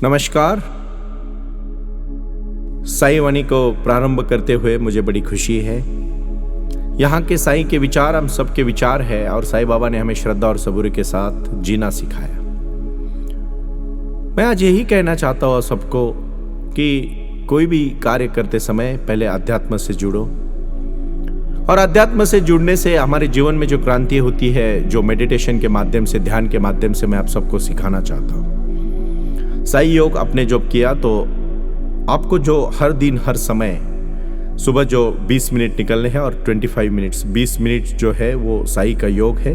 नमस्कार। साई वाणी को प्रारंभ करते हुए मुझे बड़ी खुशी है। यहाँ के साई के विचार हम सबके विचार है और साई बाबा ने हमें श्रद्धा और सबूरी के साथ जीना सिखाया। मैं आज यही कहना चाहता हूँ सबको कि कोई भी कार्य करते समय पहले अध्यात्म से जुड़ो, और अध्यात्म से जुड़ने से हमारे जीवन में जो क्रांति होती है, जो मेडिटेशन के माध्यम से, ध्यान के माध्यम से मैं आप सबको सिखाना चाहता हूँ। साई योग आपने जब किया तो आपको जो हर दिन हर समय सुबह जो 20 मिनट निकलने हैं और 25 मिनट्स 20 मिनट जो है वो साई का योग है,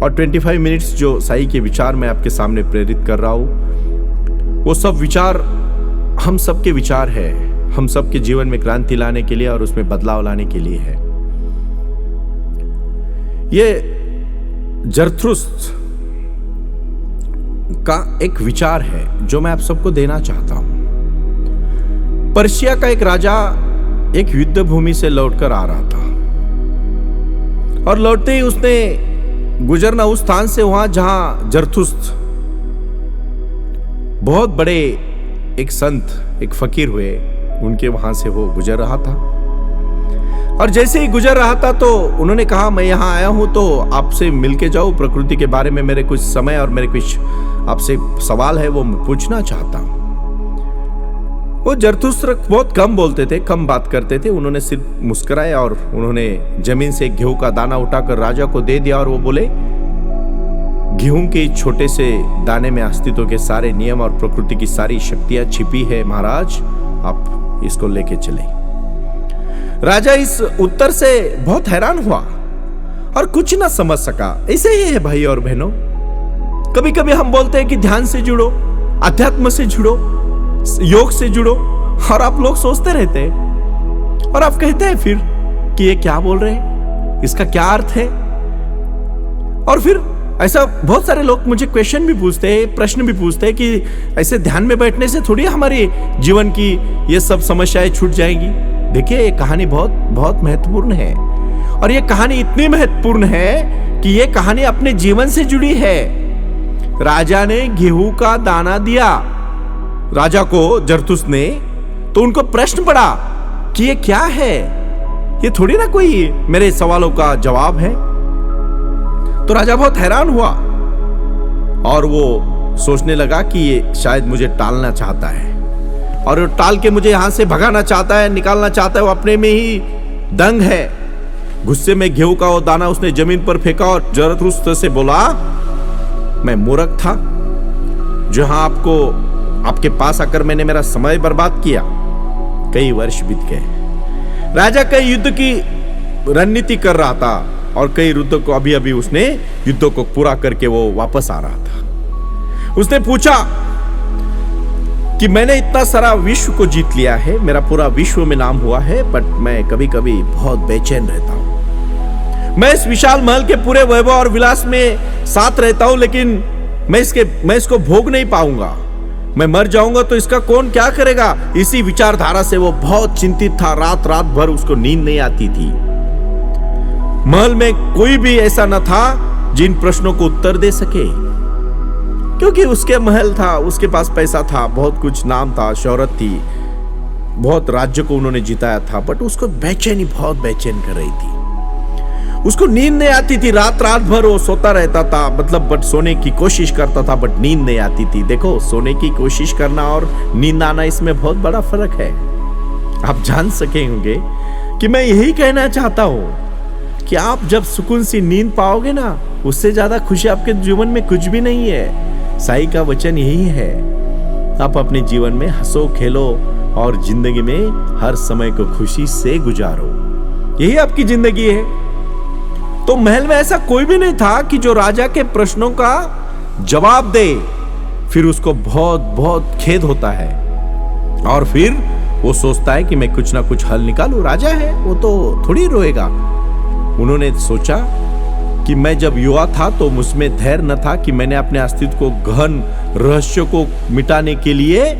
और 25 मिनट्स जो साई के विचार मैं आपके सामने प्रेरित कर रहा हूँ, वो सब विचार हम सबके विचार है, हम सबके जीवन में क्रांति लाने के लिए और उसमें बदलाव लाने के लिए है। ये जरथुस्त्र का एक विचार है जो मैं आप सबको देना चाहता हूं। पर्शिया का एक राजा एक युद्ध भूमि से लौटकर आ रहा था, और लौटते ही उसने गुजरना उस स्थान से वहां जहां जरथुस्त्र बहुत बड़े एक संत, एक फकीर हुए, उनके वहां से वो गुजर रहा था। और जैसे ही गुजर रहा था तो उन्होंने कहा, मैं यहाँ आया हूं तो आपसे मिलके जाऊं, प्रकृति के बारे में मेरे कुछ समय और मेरे कुछ आपसे सवाल है वो मैं पूछना चाहता हूं। वो जरथुस्त्र बहुत कम बोलते थे, कम बात करते थे। उन्होंने सिर्फ मुस्कुराए और उन्होंने जमीन से गेहूं का दाना उठाकर राजा को दे दिया, और वो बोले, गेहूं के छोटे से दाने में अस्तित्व के सारे नियम और प्रकृति की सारी शक्तियां छिपी है महाराज, आप इसको लेके चले। राजा इस उत्तर से बहुत हैरान हुआ और कुछ ना समझ सका। ऐसे ही है भाई और बहनों, कभी कभी हम बोलते हैं कि ध्यान से जुड़ो, अध्यात्म से जुड़ो, योग से जुड़ो, और आप लोग सोचते रहते हैं और आप कहते हैं फिर कि ये क्या बोल रहे हैं, इसका क्या अर्थ है। और फिर ऐसा बहुत सारे लोग मुझे क्वेश्चन भी पूछते हैं, प्रश्न भी पूछते हैं कि ऐसे ध्यान में बैठने से थोड़ी हमारी जीवन की ये सब समस्याएं छूट जाएगी। देखिए, ये कहानी बहुत बहुत महत्वपूर्ण है, और ये कहानी इतनी महत्वपूर्ण है कि ये कहानी अपने जीवन से जुड़ी है। राजा ने गेहूं का दाना दिया राजा को, जरथुस्त्र ने, तो उनको प्रश्न पड़ा कि ये क्या है, ये थोड़ी ना कोई मेरे सवालों का जवाब है। तो राजा बहुत हैरान हुआ और वो सोचने लगा कि ये शायद मुझे टालना चाहता है, और वो टाल के मुझे यहां से भगाना चाहता है, निकालना चाहता है। वो अपने में ही दंग है। गुस्से में गेहूं का वो दाना उसने जमीन पर फेंका और जरथुस्त्र से बोला, मैं मूर्ख था, जहां आपके पास आकर मैंने मेरा समय बर्बाद किया। कई वर्ष बीत गए। राजा कई युद्ध की रणनीति कर रहा था, और कई युद्धों को अभी उसने युद्धों को पूरा करके वो वापस आ रहा था। उसने पूछा कि मैंने इतना सारा विश्व को जीत लिया है, मेरा पूरा विश्व में नाम हुआ है, बट मैं कभी कभी बहुत बेचैन रहता हूं। मैं इस विशाल महल के पूरे वैभव और विलास में साथ रहता हूं, लेकिन मैं इसको भोग नहीं पाऊंगा। मैं मर जाऊंगा तो इसका कौन क्या करेगा। इसी विचारधारा से वो बहुत चिंतित था। रात रात भर उसको नींद नहीं आती थी। महल में कोई भी ऐसा न था जिन प्रश्नों को उत्तर दे सके, क्योंकि उसके महल था, उसके पास पैसा था, बहुत कुछ नाम था, शोहरत थी, बहुत राज्य को उन्होंने जिताया था, बट उसको बेचैनी बहुत बेचैन कर रही थी। उसको नींद नहीं आती थी। रात रात भर वो सोता रहता था, मतलब बट सोने की कोशिश करता था, बट नींद नहीं आती थी। देखो, सोने की कोशिश करना और नींद आना, इसमें बहुत बड़ा फर्क है। आप जान सके होंगे कि मैं यही कहना चाहता हूं कि आप जब सुकून सी नींद पाओगे ना, उससे ज्यादा खुशी आपके जीवन में कुछ भी नहीं है। साई का वचन यही है, आप अपने जीवन में हंसो, खेलो और जिंदगी में हर समय को खुशी से गुजारो। यही आपकी जिंदगी है। तो महल में ऐसा कोई भी नहीं था कि जो राजा के प्रश्नों का जवाब दे। फिर उसको बहुत बहुत खेद होता है, और फिर वो सोचता है कि मैं कुछ ना कुछ हल निकालूं। राजा है, वो तो थोड़ी रोएगा। उन्होंने सोचा कि मैं जब युवा था तो मुझमें धैर्य न था कि मैंने अपने अस्तित्व को, गहन रहस्य को मिटाने के लिए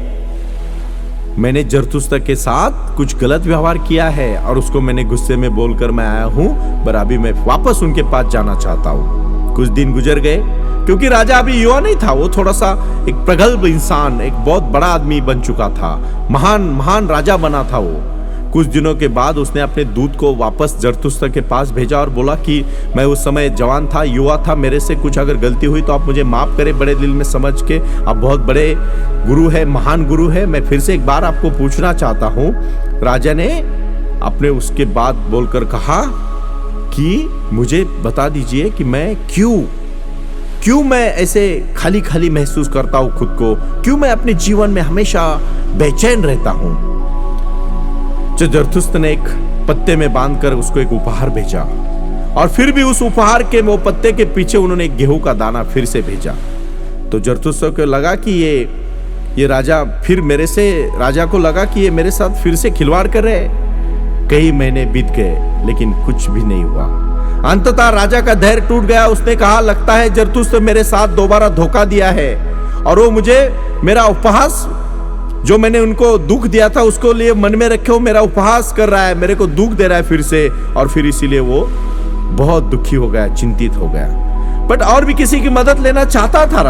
मैंने जरथुस्त्र के साथ कुछ गलत व्यवहार किया है, और उसको मैंने गुस्से में बोलकर मैं आया हूं, पर अभी मैं वापस उनके पास जाना चाहता हूं। कुछ दिन गुजर गए, क्योंकि राजा अभी युवा नहीं था, वो थोड़ा सा एक प्रगल्भ इंसान, एक बहुत बड़ा आदमी बन चुका था, महान राजा बना था वो। कुछ दिनों के बाद उसने अपने दूत को वापस जरथुस्त्र के पास भेजा और बोला कि मैं उस समय जवान था, युवा था, मेरे से कुछ अगर गलती हुई तो आप मुझे माफ करें, बड़े दिल में समझ के, आप बहुत बड़े गुरु है, महान गुरु है, मैं फिर से एक बार आपको पूछना चाहता हूँ। राजा ने अपने उसके बाद बोलकर कहा कि मुझे बता दीजिए कि मैं क्यों मैं ऐसे खाली खाली महसूस करता हूं खुद को, क्यों मैं अपने जीवन में हमेशा बेचैन रहता हूं। जो जरथुस्त्र ने एक पत्ते में बांधकर उसको एक उपहार भेजा, और फिर भी उस उपहार के वो पत्ते के पीछे उन्होंने एक गेहूं का दाना फिर से भेजा। तो जरथुस्त्र को लगा कि ये राजा फिर राजा को लगा कि ये मेरे साथ फिर से खिलवाड़ कर रहे हैं। कई महीने बीत गए लेकिन कुछ भी नहीं हुआ। अंततः राजा का धैर्य टूट गया। उसने कहा, लगता है जरथुस्त्र मेरे साथ दोबारा धोखा दिया है, और वो मुझे मेरा उपहास, जो मैंने उनको दुख दिया था उसको लिए मन में रखे हो, मेरा उपहास कर रहा है, मेरे को दुख दे रहा है फिर से। और फिर इसीलिए वो बहुत दुखी हो गया, चिंतित हो गया। बट और भी किसी की मदद लेना चाहता था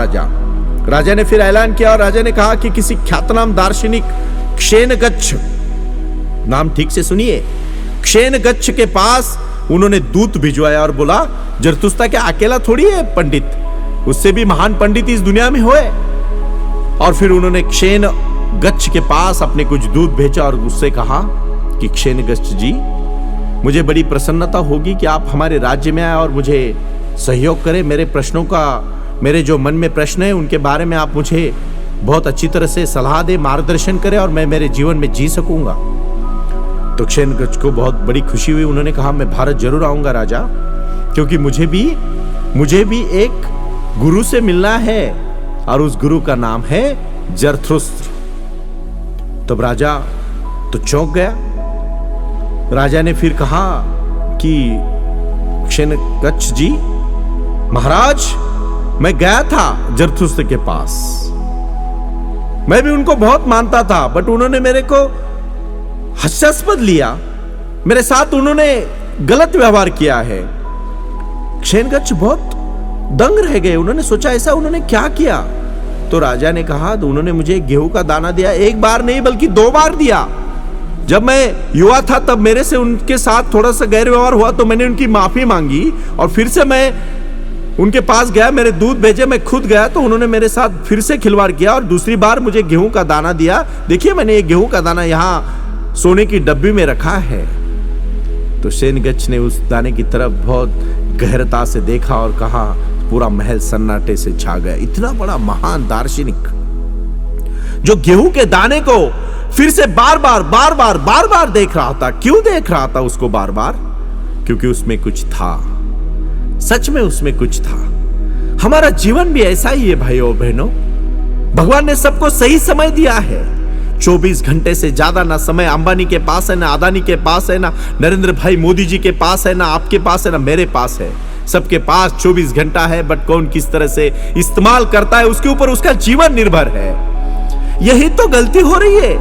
राजा ने फिर ऐलान किया, और राजा ने कहा कि किसी ख्यातनाम दार्शनिक क्षेनगच्छ, नाम ठीक से सुनिए, क्षेनगच्छ के पास उन्होंने दूत भिजवाया और बोला, जरथुस्त्र क्या अकेला थोड़ी है पंडित, उससे भी महान पंडित इस दुनिया में होए। और फिर उन्होंने क्षेनगच्छ के पास अपने कुछ दूत भेजा और उससे कहा कि क्षेनगच्छ जी, मुझे बड़ी प्रसन्नता होगी कि आप हमारे राज्य में आए और मुझे सहयोग करें। मेरे जो मन में प्रश्न है उनके बारे में आप मुझे बहुत अच्छी तरह से सलाह दे, मार्गदर्शन करें, और मैं मेरे जीवन में जी सकूंगा। तो क्षेनगच्छ को बहुत बड़ी खुशी हुई। उन्होंने कहा, मैं भारत जरूर आऊंगा राजा, क्योंकि मुझे भी एक गुरु से मिलना है, और उस गुरु का नाम है जरथुस्त्र। तब राजा तो चौंक गया। राजा ने फिर कहा कि क्षेनगच्छ जी, महाराज, मैं गया था जरथुस्त्र के पास, मैं भी उनको बहुत मानता था, बट उन्होंने मेरे को हास्यास्पद लिया, मेरे साथ उन्होंने गलत व्यवहार किया है। क्षेनगच्छ बहुत दंग रह गए। उन्होंने सोचा, ऐसा उन्होंने क्या किया? तो राजा ने कहा, तो उन्होंने मुझे गेहूं का दाना दिया, एक बार नहीं बल्कि 2 बार दिया। जब मैं युवा था तब मेरे से उनके साथ थोड़ा सा गैर व्यवहार हुआ तो मैंने उनकी माफी मांगी, और फिर से मैं उनके पास गया, मेरे दूध भेजे, मैं खुद गया तो उन्होंने मेरे साथ फिर से खिलवाड़ किया, और दूसरी बार मुझे गेहूं का दाना दिया। देखिए, मैंने ये गेहूं का दाना यहाँ सोने की डब्बी में रखा है। तो क्षेनगच्छ ने उस दाने की तरफ बहुत गहरता से देखा और कहा, पूरा महल सन्नाटे से छा गया। इतना बड़ा महान दार्शनिक जो गेहूं के दाने को फिर से बार बार देख रहा था। क्यों देख रहा था उसको बार बार? क्योंकि उसमें कुछ था, सच में उसमें कुछ था। हमारा जीवन भी ऐसा ही है भाइयों और बहनों। भगवान ने सबको सही समय दिया है। 24 घंटे से ज्यादा ना समय अंबानी के पास है, ना अदानी के पास है, ना नरेंद्र भाई मोदी जी के पास है, ना आपके पास है, ना मेरे पास है। सबके पास 24 घंटा है, बट कौन किस तरह से इस्तेमाल करता है उसके ऊपर उसका जीवन निर्भर है। यही तो गलती हो रही है।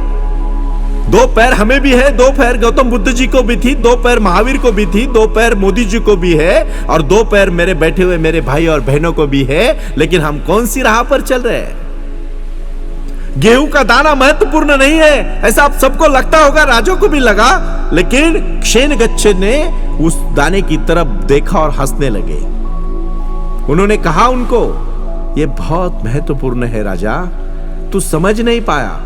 2 पैर हमें भी है, 2 पैर गौतम बुद्ध जी को भी थी, 2 पैर महावीर को भी थी, 2 पैर मोदी जी को भी है, और 2 पैर मेरे बैठे हुए मेरे भाई और बहनों को भी है। लेकिन हम कौन सी राह पर चल रहे हैं? गेहूं का दाना महत्वपूर्ण नहीं है, ऐसा आप सबको लगता होगा, राजों को भी लगा। लेकिन क्षेनगच्छ ने उस दाने की तरफ देखा और हंसने लगे। उन्होंने कहा उनको, यह बहुत महत्वपूर्ण है राजा, तू समझ नहीं पाया,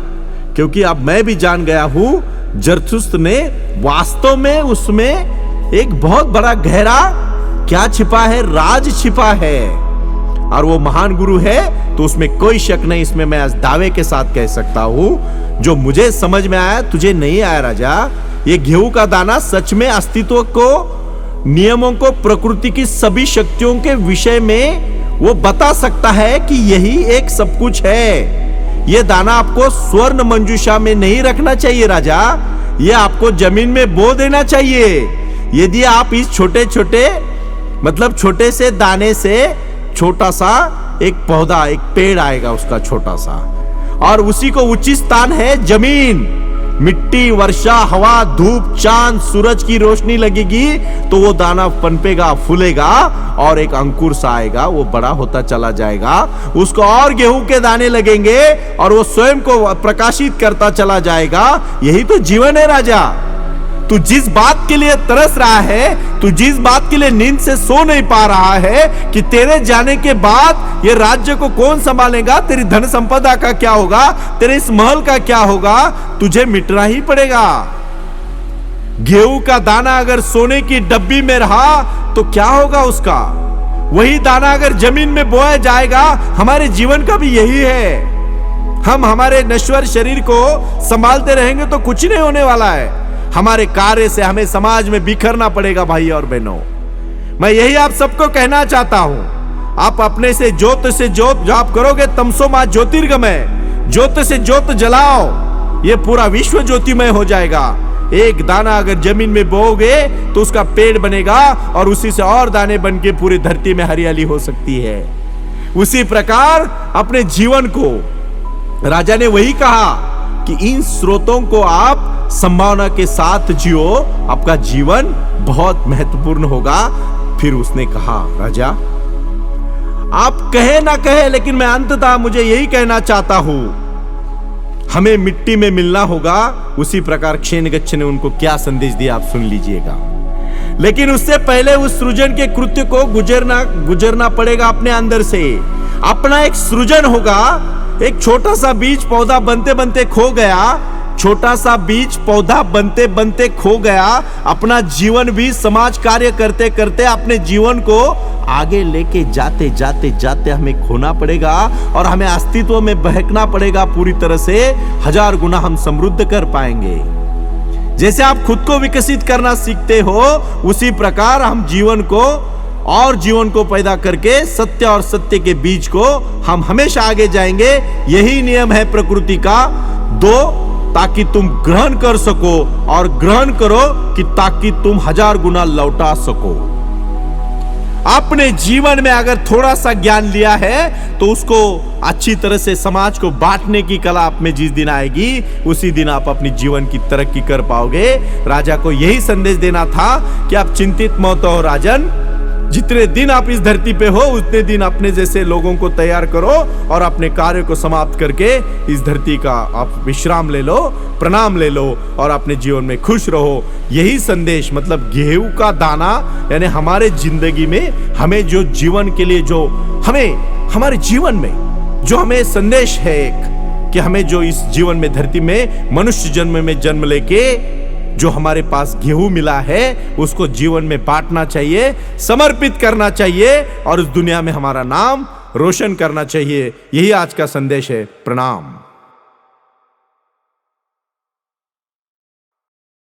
क्योंकि अब मैं भी जान गया हूं जरथुस्त्र ने वास्तव में उसमें एक बहुत बड़ा गहरा क्या छिपा है, राज छिपा है, और वो महान गुरु है। तो उसमें कोई शक नहीं, इसमें मैं आज दावे के साथ कह सकता हूं, जो मुझे समझ में आया तुझे नहीं आया राजा। ये गेहूं का दाना सच में अस्तित्व को, नियमों को, प्रकृति की सभी शक्तियों के विषय में वो बता सकता है कि यही एक सब कुछ है। ये दाना आपको स्वर्ण मंजूषा में नहीं रखना चाहिए राजा, ये आपको जमीन में बो देना चाहिए। यदि आप इस छोटे से दाने से छोटा सा एक पौधा, एक पेड़ आएगा उसका छोटा सा, और उसी को उचित स्थान है जमीन। मिट्टी, वर्षा, हवा, धूप, चांद, सूरज की रोशनी लगेगी तो वो दाना पनपेगा, फूलेगा और एक अंकुर सा आएगा, वो बड़ा होता चला जाएगा। उसको और गेहूं के दाने लगेंगे और वो स्वयं को प्रकाशित करता चला जाएगा। यही तो जीवन है राजा। तू जिस बात के लिए तरस रहा है, तू जिस बात के लिए नींद से सो नहीं पा रहा है कि तेरे जाने के बाद ये राज्य को कौन संभालेगा, तेरी धन संपदा का क्या होगा, तेरे इस महल का क्या होगा, तुझे मिटना ही पड़ेगा। गेहूं का दाना अगर सोने की डब्बी में रहा तो क्या होगा उसका? वही दाना अगर जमीन में बोया जाएगा, हमारे जीवन का भी यही है। हम हमारे नश्वर शरीर को संभालते रहेंगे तो कुछ नहीं होने वाला है। हमारे कार्य से हमें समाज में बिखरना पड़ेगा भाई और बहनों। मैं यही आप सबको कहना चाहता हूं। आप अपने से ज्योत जो आप करोगे तमसो मा ज्योतिर्गमय, ज्योत से ज्योत जलाओ, ये पूरा विश्व ज्योतिमय हो जाएगा। एक दाना अगर जमीन में बोओगे तो उसका पेड़ बनेगा और उसी से और दाने बन के पूरी धरती में हरियाली हो सकती है। उसी प्रकार अपने जीवन को राजा ने वही कहा कि इन स्रोतों को आप संभावना के साथ जियो, आपका जीवन बहुत महत्वपूर्ण होगा। फिर उसने कहा, राजा आप कहे ना कहे लेकिन मैं अंततः मुझे यही कहना चाहता हूं, हमें मिट्टी में मिलना होगा। उसी प्रकार क्षीणगच्छ ने उनको क्या संदेश दिया आप सुन लीजिएगा। लेकिन उससे पहले उस सृजन के कृत्य को गुजरना पड़ेगा अपने अंदर से। अपना एक सृजन होगा। एक छोटा सा बीज पौधा बनते बनते खो गया, छोटा सा बीज पौधा बनते बनते खो गया। अपना जीवन भी समाज कार्य करते करते अपने जीवन को आगे लेके जाते जाते जाते हमें खोना पड़ेगा और हमें अस्तित्व में बहकना पड़ेगा पूरी तरह से। 1000 गुना हम समृद्ध कर पाएंगे। जैसे आप खुद को विकसित करना सीखते हो, उसी प्रकार हम जीवन को पैदा करके सत्य और सत्य के बीज को हम हमेशा आगे जाएंगे। यही नियम है प्रकृति का। दो ताकि तुम ग्रहण कर सको और ग्रहण करो कि ताकि तुम 1000 गुना लौटा सको। अपने जीवन में अगर थोड़ा सा ज्ञान लिया है तो उसको अच्छी तरह से समाज को बांटने की कला आप में जिस दिन आएगी, उसी दिन आप अपनी जीवन की तरक्की कर पाओगे। राजा को यही संदेश देना था कि आप चिंतित मत हो राजन। जितने दिन आप इस धरती पे हो उतने दिन अपने जैसे लोगों को तैयार करो और अपने कार्य को समाप्त करके इस धरती का आप विश्राम ले लो, प्रणाम ले लो और अपने जीवन में खुश रहो। यही संदेश, मतलब गेहूं का दाना, यानी हमारे जिंदगी में हमें जो जीवन के लिए जो हमारे जीवन में जो हमें संदेश है एक, कि हमें जो इस जीवन में धरती में मनुष्य जन्म में जन्म लेके जो हमारे पास गेहूं मिला है उसको जीवन में बांटना चाहिए, समर्पित करना चाहिए और उस दुनिया में हमारा नाम रोशन करना चाहिए। यही आज का संदेश है। प्रणाम।